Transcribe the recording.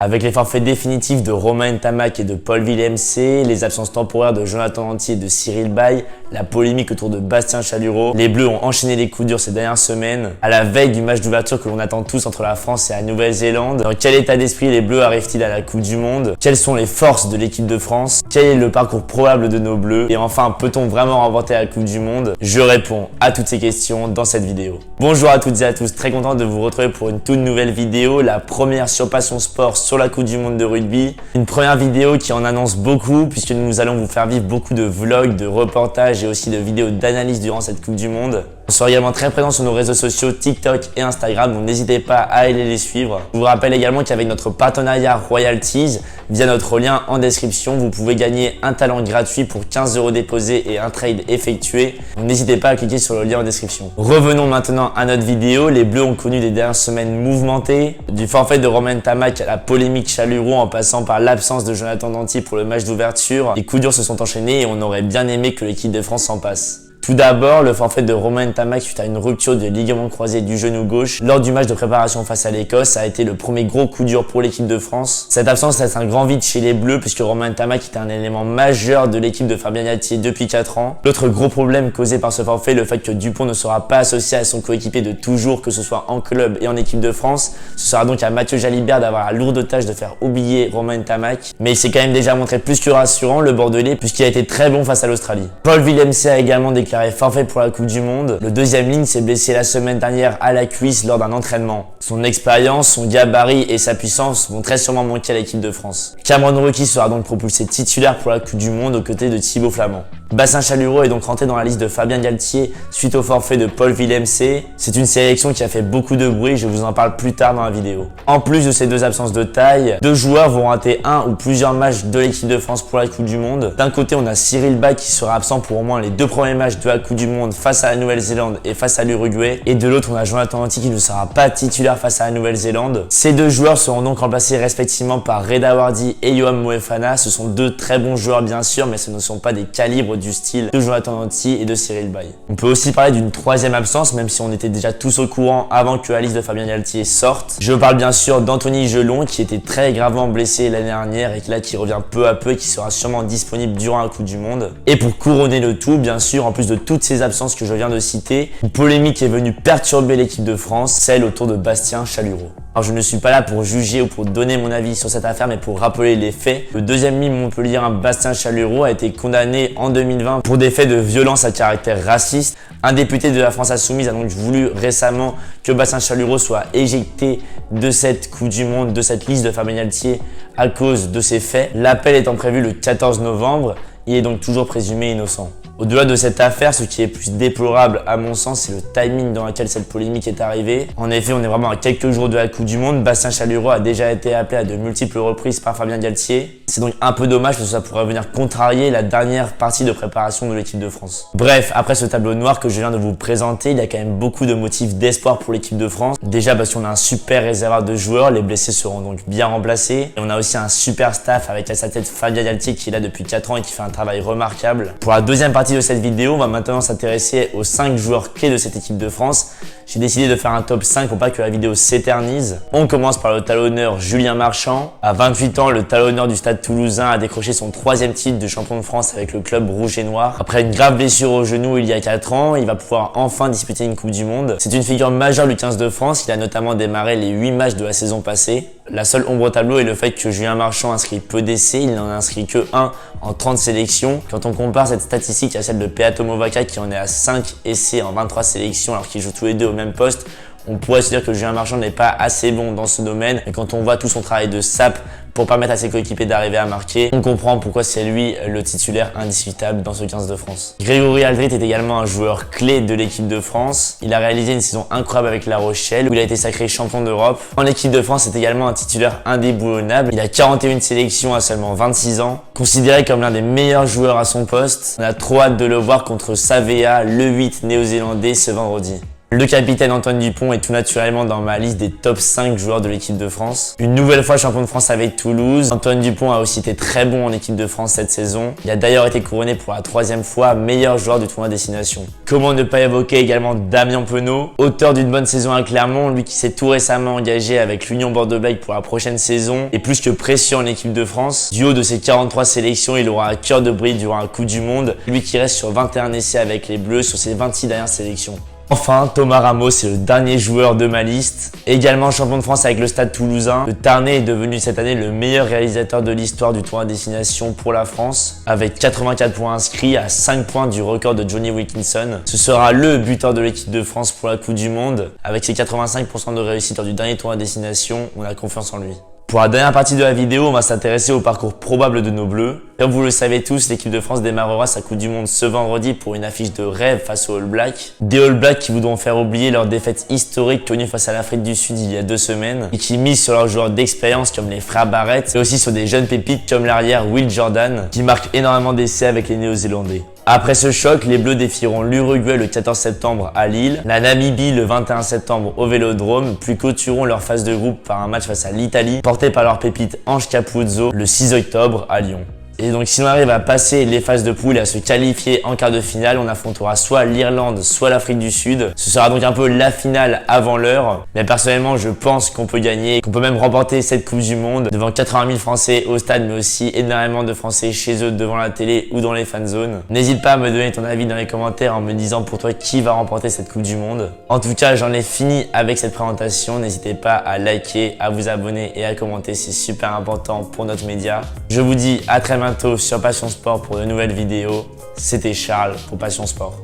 Avec les forfaits définitifs de Romain Ntamack et de Paul Villemc, les absences temporaires de Jonathan Danty et de Cyril Baille, la polémique autour de Bastien Chalureau, les Bleus ont enchaîné les coups durs ces dernières semaines. À la veille du match d'ouverture que l'on attend tous entre la France et la Nouvelle-Zélande, dans quel état d'esprit les Bleus arrivent-ils à la Coupe du Monde? Quelles sont les forces de l'équipe de France? Quel est le parcours probable de nos Bleus? Et enfin, peut-on vraiment remporter la Coupe du Monde? Je réponds à toutes ces questions dans cette vidéo. Bonjour à toutes et à tous, très content de vous retrouver pour une toute nouvelle vidéo, la première sur Passion Sport sur la Coupe du Monde de rugby. Une première vidéo qui en annonce beaucoup puisque nous allons vous faire vivre beaucoup de vlogs, de reportages et aussi de vidéos d'analyse durant cette Coupe du Monde. On sera également très présent sur nos réseaux sociaux TikTok et Instagram, donc n'hésitez pas à aller les suivre. Je vous rappelle également qu'avec notre partenariat Royalties, via notre lien en description, vous pouvez gagner un talent gratuit pour 15 € déposés et un trade effectué. Donc n'hésitez pas à cliquer sur le lien en description. Revenons maintenant à notre vidéo. Les Bleus ont connu des dernières semaines mouvementées, du forfait de Romain Ntamack à la polémique Chalureau en passant par l'absence de Jonathan Danty pour le match d'ouverture. Les coups durs se sont enchaînés et on aurait bien aimé que l'équipe de France s'en passe. Tout d'abord, le forfait de Romain Ntamack suite à une rupture de ligament croisé du genou gauche lors du match de préparation face à l'Écosse a été le premier gros coup dur pour l'équipe de France. Cette absence laisse un grand vide chez les Bleus puisque Romain Ntamack était un élément majeur de l'équipe de Fabien Galtier depuis 4 ans. L'autre gros problème causé par ce forfait, le fait que Dupont ne sera pas associé à son coéquipier de toujours, que ce soit en club et en équipe de France. Ce sera donc à Mathieu Jalibert d'avoir la lourde tâche de faire oublier Romain Ntamack. Mais il s'est quand même déjà montré plus que rassurant, le Bordelais, puisqu'il a été très bon face à l'Australie. Paul Villemc a également déclaré forfait pour la Coupe du Monde. Le deuxième ligne s'est blessé la semaine dernière à la cuisse lors d'un entraînement. Son expérience, son gabarit et sa puissance vont très sûrement manquer à l'équipe de France. Cameron Ruki sera donc propulsé titulaire pour la Coupe du Monde aux côtés de Thibaut Flament. Bastien Chalureau est donc rentré dans la liste de Fabien Galtier suite au forfait de Paul Villemc. C'est une sélection qui a fait beaucoup de bruit, je vous en parle plus tard dans la vidéo. En plus de ces deux absences de taille, deux joueurs vont rater un ou plusieurs matchs de l'équipe de France pour la Coupe du Monde. D'un côté, on a Cyril Baille qui sera absent pour au moins les deux premiers matchs de la Coupe du Monde face à la Nouvelle-Zélande et face à l'Uruguay. Et de l'autre, on a Jonathan Danty qui ne sera pas titulaire face à la Nouvelle-Zélande. Ces deux joueurs seront donc remplacés respectivement par Reda Wardi et Yohan Moefana. Ce sont deux très bons joueurs bien sûr, mais ce ne sont pas des calibres du style de Jonathan Danty et de Cyril Baille. On peut aussi parler d'une troisième absence, même si on était déjà tous au courant avant que la liste de Fabien Galtier sorte. Je parle bien sûr d'Anthony Gelon qui était très gravement blessé l'année dernière et qui revient peu à peu et qui sera sûrement disponible durant la Coupe du Monde. Et pour couronner le tout, bien sûr, en plus de toutes ces absences que je viens de citer, une polémique est venue perturber l'équipe de France, celle autour de Bastien Chalureau. Alors je ne suis pas là pour juger ou pour donner mon avis sur cette affaire, mais pour rappeler les faits. Le deuxième mime montpelliérain Bastien Chalureau a été condamné en 2020 pour des faits de violence à caractère raciste. Un député de la France Insoumise a donc voulu récemment que Bastien Chalureau soit éjecté de cette Coupe du Monde, de cette liste de Fabien Galtier à cause de ces faits. L'appel étant prévu le 14 novembre, il est donc toujours présumé innocent. Au-delà de cette affaire, ce qui est plus déplorable à mon sens, c'est le timing dans lequel cette polémique est arrivée. En effet, on est vraiment à quelques jours de la Coupe du Monde. Bastien Chalureau a déjà été appelé à de multiples reprises par Fabien Galtier. C'est donc un peu dommage parce que ça pourrait venir contrarier la dernière partie de préparation de l'équipe de France. Bref, après ce tableau noir que je viens de vous présenter, il y a quand même beaucoup de motifs d'espoir pour l'équipe de France. Déjà parce qu'on a un super réservoir de joueurs, les blessés seront donc bien remplacés. Et on a aussi un super staff avec à sa tête Fabien Galtier qui est là depuis 4 ans et qui fait un travail remarquable. Pour la deuxième partie de cette vidéo, on va maintenant s'intéresser aux 5 joueurs clés de cette équipe de France. J'ai décidé de faire un top 5 pour pas que la vidéo s'éternise. On commence par le talonneur Julien Marchand. À 28 ans, le talonneur du Stade Toulousain a décroché son 3e titre de champion de France avec le club rouge et noir. Après une grave blessure au genou il y a 4 ans, il va pouvoir enfin disputer une Coupe du Monde. C'est une figure majeure du 15 de France. Il a notamment démarré les 8 matchs de la saison passée. La seule ombre au tableau est le fait que Julien Marchand inscrit peu d'essais, il n'en a inscrit que 1 en 30 sélections. Quand on compare cette statistique à celle de Peato Movaca qui en est à 5 essais en 23 sélections alors qu'ils jouent tous les deux au même poste, on pourrait se dire que Julien Marchand n'est pas assez bon dans ce domaine. Et quand on voit tout son travail de sape pour permettre à ses coéquipiers d'arriver à marquer, on comprend pourquoi c'est lui le titulaire indiscutable dans ce 15 de France. Grégory Aldrit est également un joueur clé de l'équipe de France. Il a réalisé une saison incroyable avec La Rochelle où il a été sacré champion d'Europe. En équipe de France, c'est également un titulaire indéboulonnable. Il a 41 sélections à seulement 26 ans. Considéré comme l'un des meilleurs joueurs à son poste, on a trop hâte de le voir contre Savea, le 8 néo-zélandais ce vendredi. Le capitaine Antoine Dupont est tout naturellement dans ma liste des top 5 joueurs de l'équipe de France. Une nouvelle fois champion de France avec Toulouse, Antoine Dupont a aussi été très bon en équipe de France cette saison. Il a d'ailleurs été couronné pour la 3e fois meilleur joueur du tournoi Destination. Comment ne pas évoquer également Damien Penaud, auteur d'une bonne saison à Clermont, lui qui s'est tout récemment engagé avec l'Union Bordeaux-Bègles pour la prochaine saison et plus que précieux en équipe de France. Du haut de ses 43 sélections, il aura à cœur de briller durant un Coupe du Monde, lui qui reste sur 21 essais avec les Bleus sur ses 26 dernières sélections. Enfin, Thomas Ramos est le dernier joueur de ma liste. Également champion de France avec le Stade Toulousain, le Tarnais est devenu cette année le meilleur réalisateur de l'histoire du tournoi Destination pour la France, avec 84 points inscrits à 5 points du record de Johnny Wilkinson. Ce sera le buteur de l'équipe de France pour la Coupe du Monde. Avec ses 85% de réussite lors du dernier tournoi Destination, on a confiance en lui. Pour la dernière partie de la vidéo, on va s'intéresser au parcours probable de nos Bleus. Comme vous le savez tous, l'équipe de France démarrera sa Coupe du Monde ce vendredi pour une affiche de rêve face aux All Blacks. Des All Blacks qui voudront faire oublier leur défaite historique connue face à l'Afrique du Sud il y a 2 semaines et qui misent sur leurs joueurs d'expérience comme les frères Barrett et aussi sur des jeunes pépites comme l'arrière Will Jordan qui marque énormément d'essais avec les Néo-Zélandais. Après ce choc, les Bleus défieront l'Uruguay le 14 septembre à Lille, la Namibie le 21 septembre au Vélodrome, puis clôtureront leur phase de groupe par un match face à l'Italie, porté par leur pépite Ange Capuzzo le 6 octobre à Lyon. Et donc si on arrive à passer les phases de poule et à se qualifier en quart de finale, on affrontera soit l'Irlande, soit l'Afrique du Sud. Ce sera donc un peu la finale avant l'heure. Mais personnellement, je pense qu'on peut gagner, qu'on peut même remporter cette Coupe du Monde devant 80 000 Français au stade, mais aussi énormément de Français chez eux devant la télé ou dans les fan zones. N'hésite pas à me donner ton avis dans les commentaires en me disant pour toi qui va remporter cette Coupe du Monde. En tout cas, j'en ai fini avec cette présentation. N'hésitez pas à liker, à vous abonner et à commenter, c'est super important pour notre média. Je vous dis à très bientôt sur Passion Sport pour de nouvelles vidéos. C'était Charles pour Passion Sport.